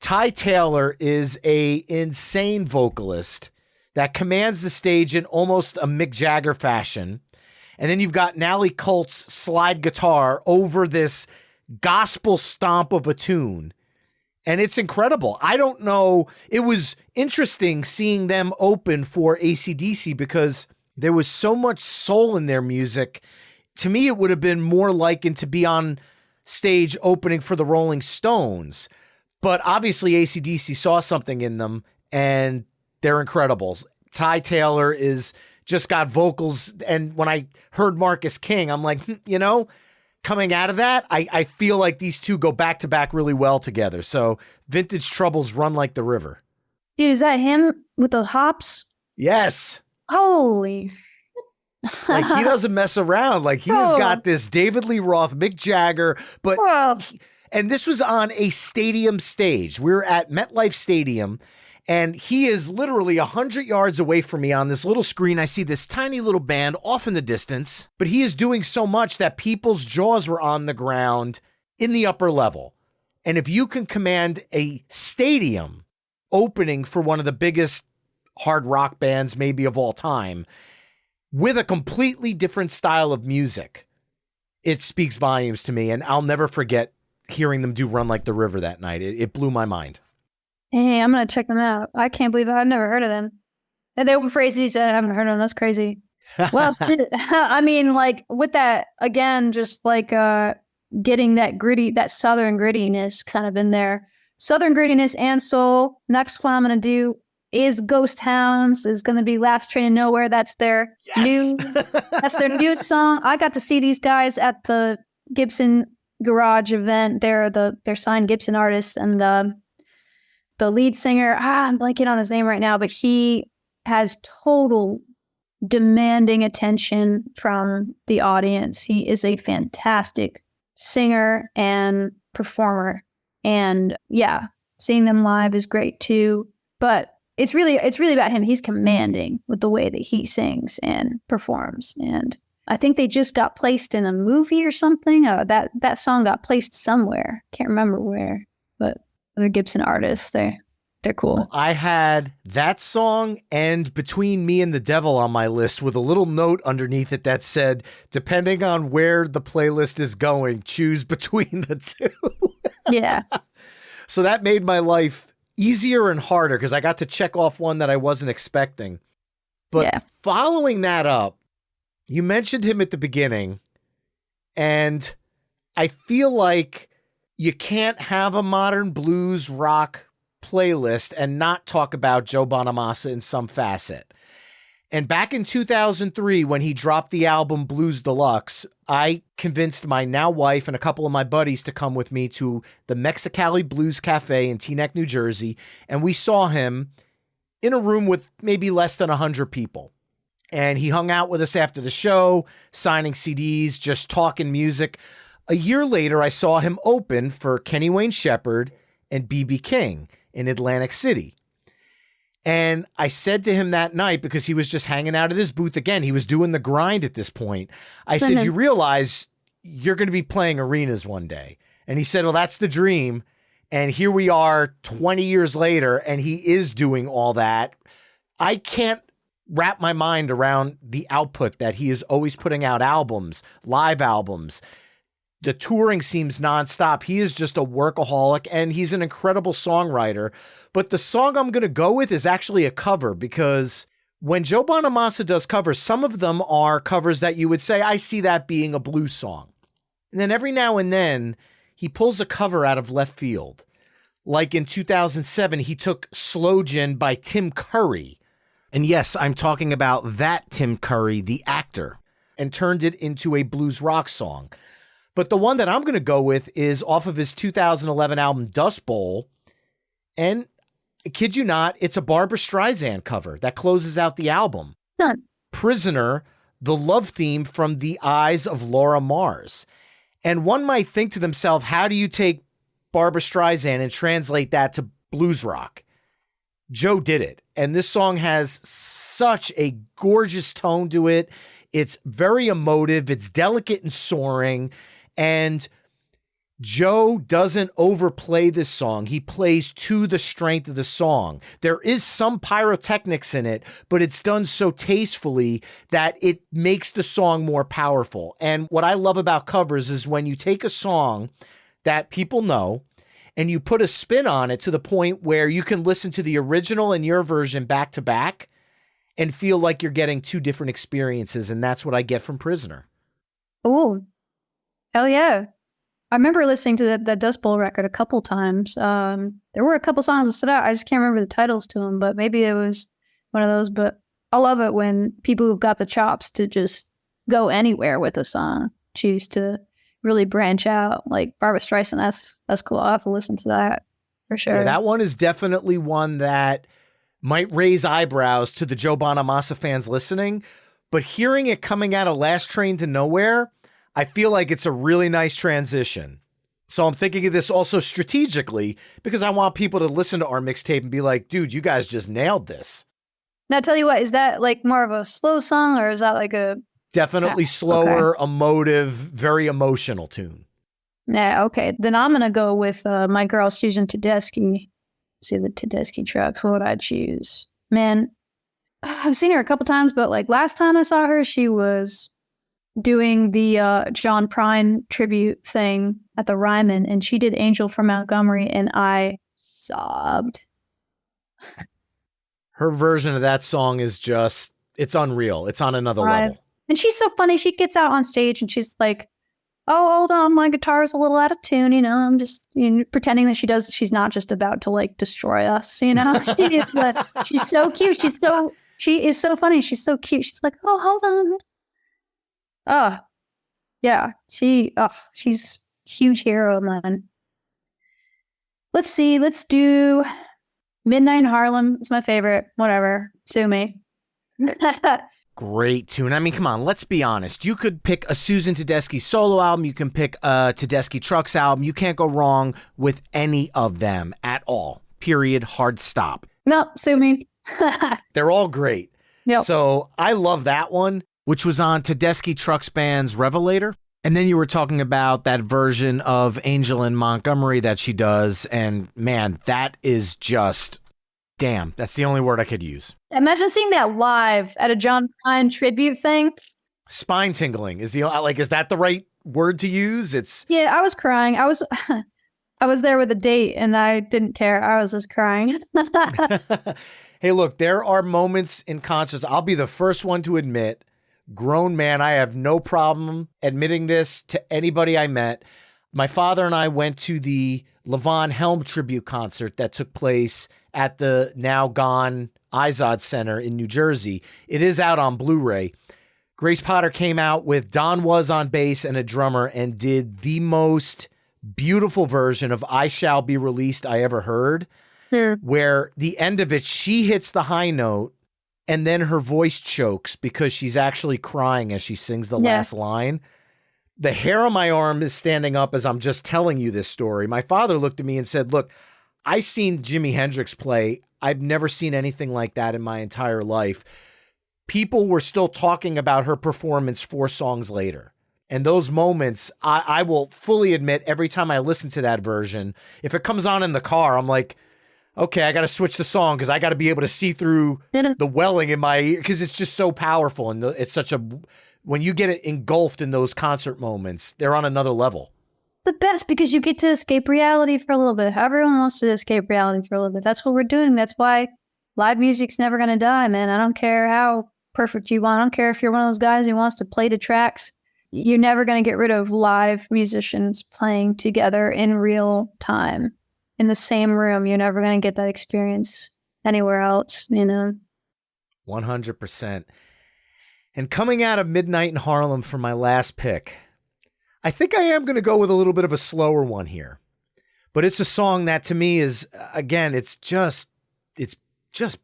Ty Taylor is a insane vocalist that commands the stage in almost a Mick Jagger fashion. And then you've got Nally Colt's slide guitar over this gospel stomp of a tune. And it's incredible. I don't know. It was interesting seeing them open for AC/DC because there was so much soul in their music. To me, it would have been more likened to be on stage opening for the Rolling Stones. But obviously AC/DC saw something in them and they're incredible. Ty Taylor is just got vocals. And when I heard Marcus King, I'm like, coming out of that, I feel like these two go back to back really well together. So Vintage Troubles run like the river. Dude, is that him with the hops? Yes. Holy. Like he doesn't mess around. Like he has got this David Lee Roth, Mick Jagger, but and this was on a stadium stage. We were at MetLife Stadium and he is literally 100 yards away from me on this little screen. I see this tiny little band off in the distance, but he is doing so much that people's jaws were on the ground in the upper level. And if you can command a stadium opening for one of the biggest hard rock bands maybe of all time with a completely different style of music, it speaks volumes to me. And I'll never forget hearing them do Run Like the River that night. It blew my mind. Hey, I'm going to check them out. I can't believe I've never heard of them. And they open for AC/DC, I haven't heard of them. That's crazy. Well, I mean, like with that, again, just like getting that gritty, that Southern grittiness kind of in there. Southern grittiness and soul. Next one I'm going to do is Ghost Towns. Is going to be Last Train to Nowhere. That's their new song. I got to see these guys at the Gibson Garage event. They're signed Gibson artists, and the lead singer, I'm blanking on his name right now, but he has total demanding attention from the audience. He is a fantastic singer and performer. And yeah, seeing them live is great too. But it's really about him. He's commanding with the way that he sings and performs. And I think they just got placed in a movie or something. That song got placed somewhere. Can't remember where, but they're Gibson artists. They're cool. Well, I had that song and Between Me and the Devil on my list with a little note underneath it that said, depending on where the playlist is going, choose between the two. Yeah. So that made my life easier and harder because I got to check off one that I wasn't expecting. But following that up, you mentioned him at the beginning, and I feel like you can't have a modern blues rock playlist and not talk about Joe Bonamassa in some facet. And back in 2003, when he dropped the album Blues Deluxe, I convinced my now wife and a couple of my buddies to come with me to the Mexicali Blues Cafe in Teaneck, New Jersey. And we saw him in a room with maybe less than 100 people. And he hung out with us after the show, signing CDs, just talking music. A year later, I saw him open for Kenny Wayne Shepherd and B.B. King in Atlantic City. And I said to him that night, because he was just hanging out at his booth again, he was doing the grind at this point. I said, you realize you're going to be playing arenas one day. And he said, well, that's the dream. And here we are 20 years later, and he is doing all that. I can't wrap my mind around the output that he is always putting out albums, live albums. The touring seems nonstop. He is just a workaholic, and he's an incredible songwriter. But the song I'm going to go with is actually a cover, because when Joe Bonamassa does covers, some of them are covers that you would say, I see that being a blues song. And then every now and then he pulls a cover out of left field. Like in 2007, he took Slow Gin by Tim Curry. And yes, I'm talking about that Tim Curry, the actor, and turned it into a blues rock song. But the one that I'm going to go with is off of his 2011 album, Dust Bowl. And I kid you not, it's a Barbra Streisand cover that closes out the album. Done. Prisoner, the love theme from The Eyes of Laura Mars. And one might think to themselves, how do you take Barbra Streisand and translate that to blues rock? Joe did it. And this song has such a gorgeous tone to it. It's very emotive. It's delicate and soaring. And Joe doesn't overplay this song. He plays to the strength of the song. There is some pyrotechnics in it, but it's done so tastefully that it makes the song more powerful. And what I love about covers is when you take a song that people know and you put a spin on it to the point where you can listen to the original and your version back to back and feel like you're getting two different experiences. And that's what I get from Prisoner. Oh, hell yeah. I remember listening to that Dust Bowl record a couple times. There were a couple songs that stood out. I just can't remember the titles to them, but maybe it was one of those. But I love it when people who've got the chops to just go anywhere with a song choose to really branch out. Like Barbra Streisand, that's cool. I'll have to listen to that for sure. Yeah, that one is definitely one that might raise eyebrows to the Joe Bonamassa fans listening, but hearing it coming out of Last Train to Nowhere, I feel like it's a really nice transition. So I'm thinking of this also strategically because I want people to listen to our mixtape and be like, dude, you guys just nailed this. Now, tell you what, is that like more of a slow song or is that like a... Definitely slower, emotive, very emotional tune. Yeah, okay. Then I'm going to go with my girl, Susan Tedeschi. See the Tedeschi trucks. What would I choose? Man, I've seen her a couple times, but like last time I saw her, she was doing the John Prine tribute thing at the Ryman, and she did Angel from Montgomery, and I sobbed. Her version of that song is just, it's unreal. It's on another level. And she's so funny. She gets out on stage and she's like, oh, hold on, my guitar's a little out of tune, I'm just pretending that she's not just about to like destroy us, She is, she's so cute. She is so funny. She's so cute. She's like, oh, hold on. Oh, yeah. She's a huge hero of mine. Let's see. Let's do Midnight in Harlem. It's my favorite. Whatever. Sue me. Great tune. I mean, come on, let's be honest. You could pick a Susan Tedeschi solo album. You can pick a Tedeschi Trucks album. You can't go wrong with any of them at all. Period. Hard stop. No, sue me. They're all great. Yep. So I love that one, which was on Tedeschi Trucks Band's Revelator. And then you were talking about that version of Angel in Montgomery that she does. And man, that is just... damn, that's the only word I could use. Imagine seeing that live at a John Prine tribute thing. Spine tingling is is that the right word to use? Yeah, I was crying. I was there with a date and I didn't care. I was just crying. Hey, look, there are moments in concerts. I'll be the first one to admit, grown man, I have no problem admitting this to anybody I met. My father and I went to the Levon Helm tribute concert that took place at the now gone Izod Center in New Jersey. It is out on Blu-ray. Grace Potter came out with Don Was on bass and a drummer and did the most beautiful version of I Shall Be Released I ever heard, where the end of it, she hits the high note and then her voice chokes because she's actually crying as she sings the last line. The hair on my arm is standing up as I'm just telling you this story. My father looked at me and said, look, I seen Jimi Hendrix play. I've never seen anything like that in my entire life. People were still talking about her performance 4 songs later. And those moments, I will fully admit, every time I listen to that version, if it comes on in the car, I'm like, okay, I got to switch the song because I got to be able to see through the welling in my ear because it's just so powerful. And it's such a, when you get it engulfed in those concert moments, they're on another level. The best because you get to escape reality for a little bit. Everyone wants to escape reality for a little bit. That's what we're doing. That's why live music's never going to die, man. I don't care how perfect you want. I don't care if you're one of those guys who wants to play to tracks. You're never going to get rid of live musicians playing together in real time in the same room. You're never going to get that experience anywhere else, 100%. And coming out of Midnight in Harlem for my last pick, I think I am going to go with a little bit of a slower one here, but it's a song that to me is, again, it's just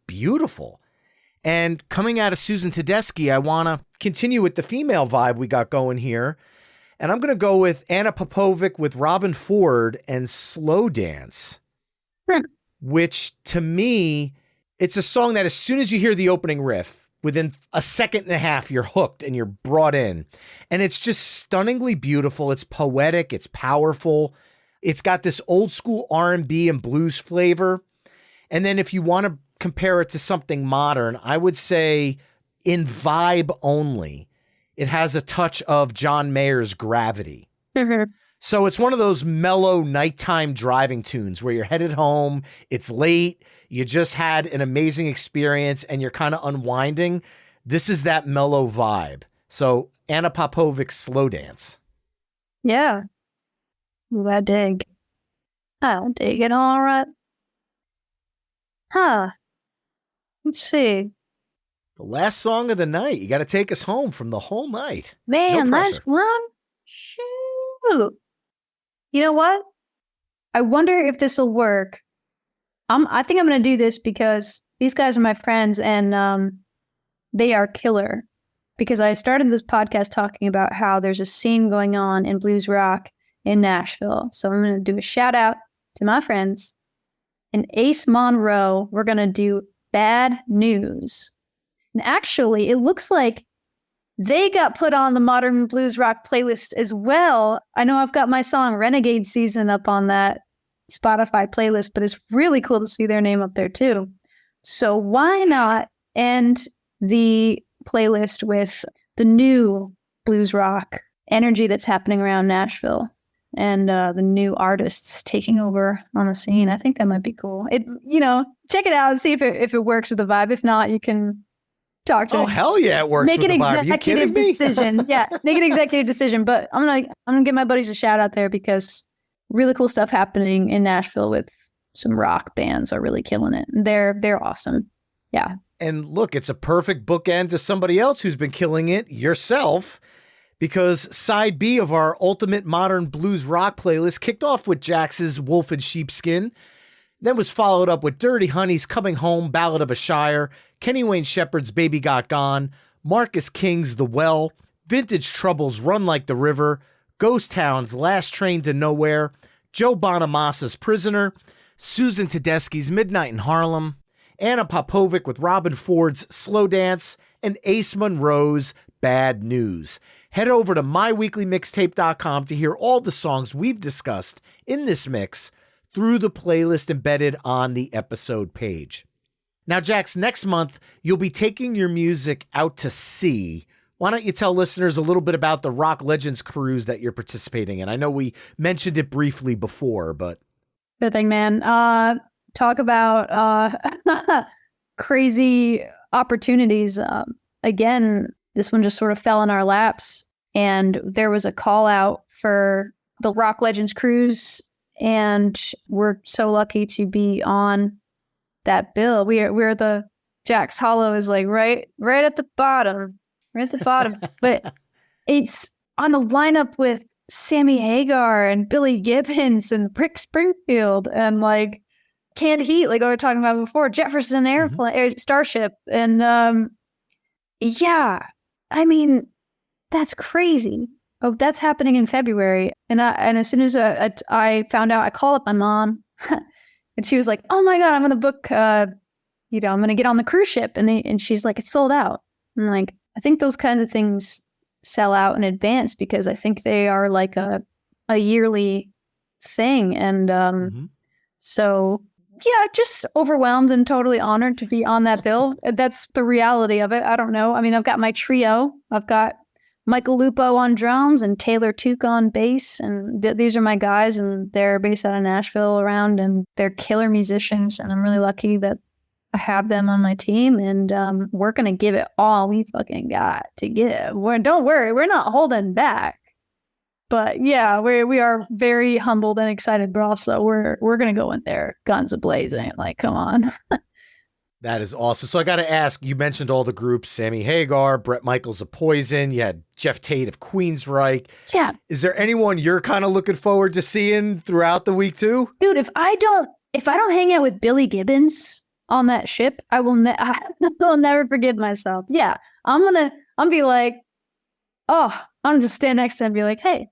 beautiful. And coming out of Susan Tedeschi, I want to continue with the female vibe we got going here. And I'm going to go with Anna Popovic with Robin Ford and Slow Dance, which to me, it's a song that as soon as you hear the opening riff, within a second and a half, you're hooked and you're brought in. And it's just stunningly beautiful. It's poetic. It's powerful. It's got this old school R&B and blues flavor. And then if you want to compare it to something modern, I would say in vibe only, it has a touch of John Mayer's Gravity. So it's one of those mellow nighttime driving tunes where you're headed home, it's late, you just had an amazing experience, and you're kind of unwinding. This is that mellow vibe. So Anna Popovic's Slow Dance. Yeah. Ooh, I dig. I dig it. All right. Huh. Let's see. The last song of the night. You got to take us home from the whole night. Man, No that's pressure. one. Shoot. You know what? I wonder if this will work. I think I'm going to do this because these guys are my friends and they are killer. Because I started this podcast talking about how there's a scene going on in blues rock in Nashville. So I'm going to do a shout out to my friends. In Ace Monroe, we're going to do Bad News. And actually, it looks like they got put on the Modern Blues Rock playlist as well. I know I've got my song Renegade Season up on that Spotify playlist, but it's really cool to see their name up there too. So why not end the playlist with the new blues rock energy that's happening around Nashville and the new artists taking over on the scene? I think that might be cool. Check it out and see if it works with the vibe. If not, you can talk to Oh, me. hell yeah, it works Make with an the vibe. Are you kidding executive me? decision. Yeah, make an executive decision. But I'm gonna give my buddies a shout out there because really cool stuff happening in Nashville with some rock bands are really killing it. They're awesome. Yeah. And look, it's a perfect bookend to somebody else who's been killing it, yourself, because side B of our ultimate modern blues rock playlist kicked off with Jax's Wolf in Sheepskin, then was followed up with Dirty Honey's Coming Home, Ballad of a Shire, Kenny Wayne Shepherd's Baby Got Gone, Marcus King's The Well, Vintage Trouble's Run Like the River, Ghost Town's Last Train to Nowhere, Joe Bonamassa's Prisoner, Susan Tedeschi's Midnight in Harlem, Anna Popovic with Robin Ford's Slow Dance, and Ace Monroe's Bad News. Head over to myweeklymixtape.com to hear all the songs we've discussed in this mix through the playlist embedded on the episode page. Now, Jax, next month, you'll be taking your music out to sea. Why don't you tell listeners a little bit about the Rock Legends cruise that you're participating in? I know we mentioned it briefly before, but... Good thing, man. Talk about crazy opportunities. Again, this one just sort of fell in our laps, and there was a call out for the Rock Legends cruise, and we're so lucky to be on that bill. We're the Jack's Hollow is like right at the bottom, but it's on a lineup with Sammy Hagar and Billy Gibbons and Rick Springfield and like Canned Heat, like we were talking about before, Jefferson Starship. And yeah, I mean, that's crazy. Oh, that's happening in February. And as soon as I found out, I called up my mom and she was like, oh my God, I'm going to book, I'm going to get on the cruise ship. And she's like, it's sold out. I'm like, I think those kinds of things sell out in advance because I think they are like a yearly thing. And so, yeah, just overwhelmed and totally honored to be on that bill. That's the reality of it. I don't know. I mean, I've got my trio. I've got Michael Lupo on drums and Taylor Tuke on bass. And these are my guys, and they're based out of Nashville around, and they're killer musicians. And I'm really lucky that I have them on my team, and we're going to give it all we fucking got to give. Don't worry, we're not holding back. But yeah, we are very humbled and excited, but also we're going to go in there guns a-blazing. Like, come on. That is awesome. So I got to ask, you mentioned all the groups, Sammy Hagar, Bret Michaels of Poison, you had Geoff Tate of Queensryche. Yeah. Is there anyone you're kind of looking forward to seeing throughout the week too? Dude, if I don't hang out with Billy Gibbons on that ship, I will never forgive myself. Yeah. I'm be like, oh, I'm just stand next to him and be like, hey,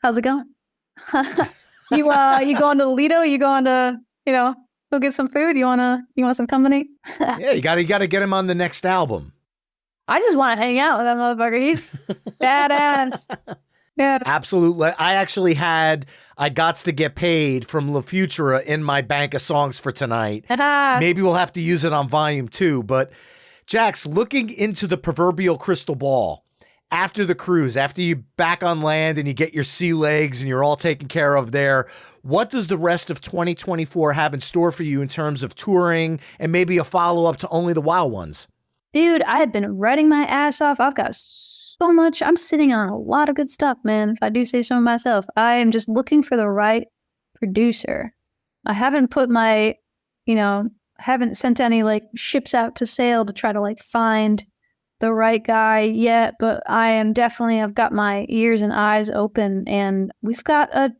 how's it going? You going to Lido? You going to, go get some food? You want some company? Yeah, you got to get him on the next album. I just want to hang out with that motherfucker. He's badass. Yeah. Absolutely. I got to get paid from La Futura in my bank of songs for tonight. Maybe we'll have to use it on volume 2, but Jax, looking into the proverbial crystal ball after the cruise, after you back on land and you get your sea legs and you're all taken care of there, what does the rest of 2024 have in store for you in terms of touring and maybe a follow-up to Only the Wild Ones? Dude, I have been writing my ass off. I've got so much. I'm sitting on a lot of good stuff, man, if I do say so myself. I am just looking for the right producer. I haven't put my, haven't sent any like ships out to sail to try to like find the right guy yet, but I've got my ears and eyes open, and we've got a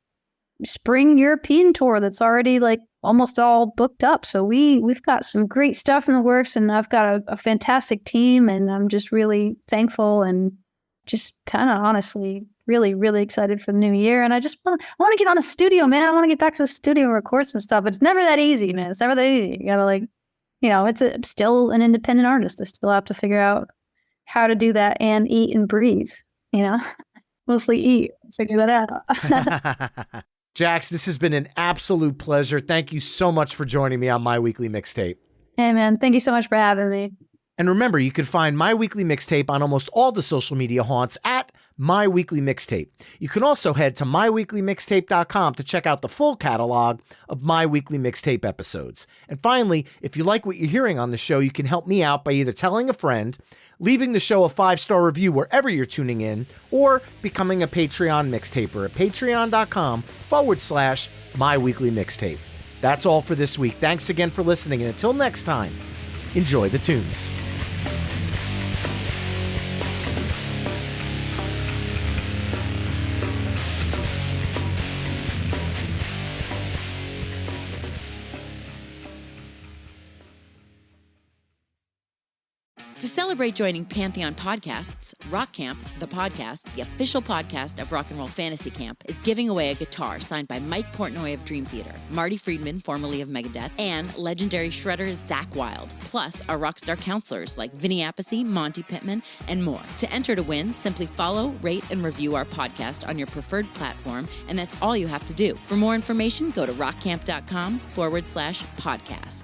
spring European tour that's already like almost all booked up. So we've got some great stuff in the works, and I've got a fantastic team, and I'm just really thankful and just kind of honestly really, really excited for the new year. And I want to get on a studio, man. I want to get back to the studio and record some stuff. It's never that easy, man. It's never that easy. You gotta I'm still an independent artist. I still have to figure out how to do that and eat and breathe, mostly eat, figure that out. Jax, this has been an absolute pleasure. Thank you so much for joining me on My Weekly Mixtape. Hey, man, thank you so much for having me. And remember, you can find My Weekly Mixtape on almost all the social media haunts at My Weekly Mixtape. You can also head to myweeklymixtape.com to check out the full catalog of My Weekly Mixtape episodes. And finally, if you like what you're hearing on the show, you can help me out by either telling a friend, leaving the show a 5-star review wherever you're tuning in, or becoming a Patreon mixtaper at patreon.com/My Weekly Mixtape. That's all for this week. Thanks again for listening, and until next time, enjoy the tunes. To celebrate joining Pantheon Podcasts, Rock Camp, the podcast, the official podcast of Rock and Roll Fantasy Camp, is giving away a guitar signed by Mike Portnoy of Dream Theater, Marty Friedman, formerly of Megadeth, and legendary shredder Zakk Wylde, plus our rockstar counselors like Vinny Appice, Monty Pittman, and more. To enter to win, simply follow, rate, and review our podcast on your preferred platform, and that's all you have to do. For more information, go to rockcamp.com/podcast.